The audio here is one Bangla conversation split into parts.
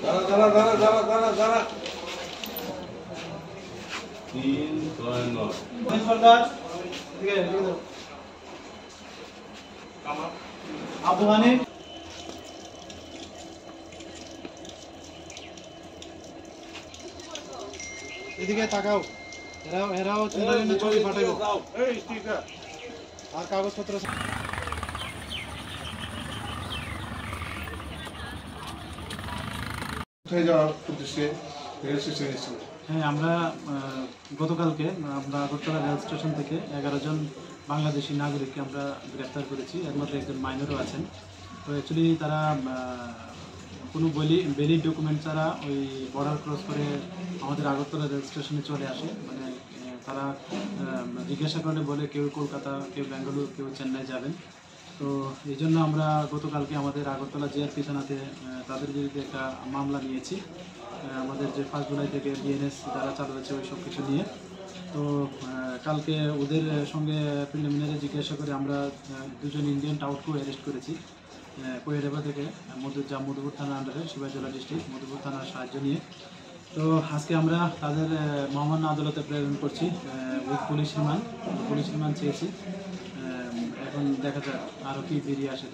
দাঁড়া দাঁড়া দাঁড়া দাঁড়া দাঁড়া 369 আব্দুল হানিফ এদিকে তাকাও এরাও চিন্তা ছবি পাঠাইব আর কাগজপত্র হ্যাঁ আমরা গতকালকে আমরা আগরতলা রেল স্টেশন থেকে 11 জন বাংলাদেশি নাগরিককে আমরা গ্রেপ্তার করেছি। এর মধ্যে একজন মাইনরও আছেন। তো অ্যাকচুয়ালি তারা কোনো ভ্যালিড ডকুমেন্ট ছাড়া ওই বর্ডার ক্রস করে আমাদের আগরতলা রেল স্টেশনে চলে আসে। মানে তারা জিজ্ঞাসা করলে বলে কেউ কলকাতা, কেউ বেঙ্গালুরু, কেউ চেন্নাই যাবেন। তো এই জন্য আমরা গতকালকে আমাদের আগরতলা জিআরপি থানাতে তাদের বিরুদ্ধে একটা মামলা নিয়েছি। আমাদের যে 1 জুলাই থেকে বিএনএস যারা চালু হয়েছে ওই সব কিছু নিয়ে। তো কালকে ওদের সঙ্গে প্রিলিমিনারি জিজ্ঞাসা করে আমরা 2 জন ইন্ডিয়ান টাউটকেও অ্যারেস্ট করেছি কোয়েডাবা থেকে মধুপুর থানার আন্ডারে সিপাহীজলা ডিস্ট্রিক্ট মধুপুর থানার সাহায্য নিয়ে। তো আজকে আমরা তাদের মহামান্য আদালতে প্রেরণ করছি উইথ পুলিশ রিমান্ড চেয়েছি। এখন দেখা যাক আরও কি বেরিয়ে আসে।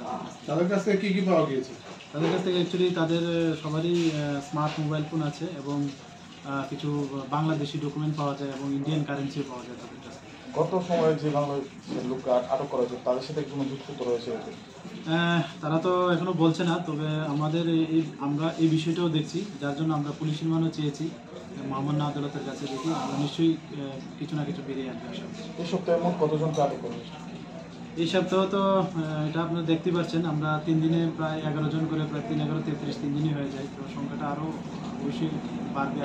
তাদের কাছ থেকে কী পাওয়া গিয়েছে? তাদের কাছ থেকে অ্যাকচুয়ালি তাদের সবারই স্মার্ট মোবাইল ফোন আছে এবং কিছু বাংলাদেশি ডকুমেন্ট পাওয়া যায় এবং ইন্ডিয়ান কারেন্সিও পাওয়া যায় তাদের কাছে। গত সময়ে যে বাংলাদেশের লোককে আটক করা হয়েছে তাদের সাথে কোনো যুক্ত রয়েছে? তারা তো এখনো বলছে না, তবে আমাদের আমরা এই বিষয়টাও দেখছি, যার জন্য আমরা পুলিশ রিমান্ডও চেয়েছি মহামান্য আদালতের কাছে। দেখি আমরা নিশ্চয়ই কিছু না কিছু বেরিয়ে আসবে। এই সপ্তাহে মোট কতজনকে আটক করা হয়েছে? এই সপ্তাহ তো এটা আপনারা দেখতে পাচ্ছেন, আমরা 3 দিনে প্রায় 11 জন করে প্রায় 3 11 33 3 দিনই হয়ে যায়। তো সংখ্যাটা আরও অবশ্যই বাড়বে।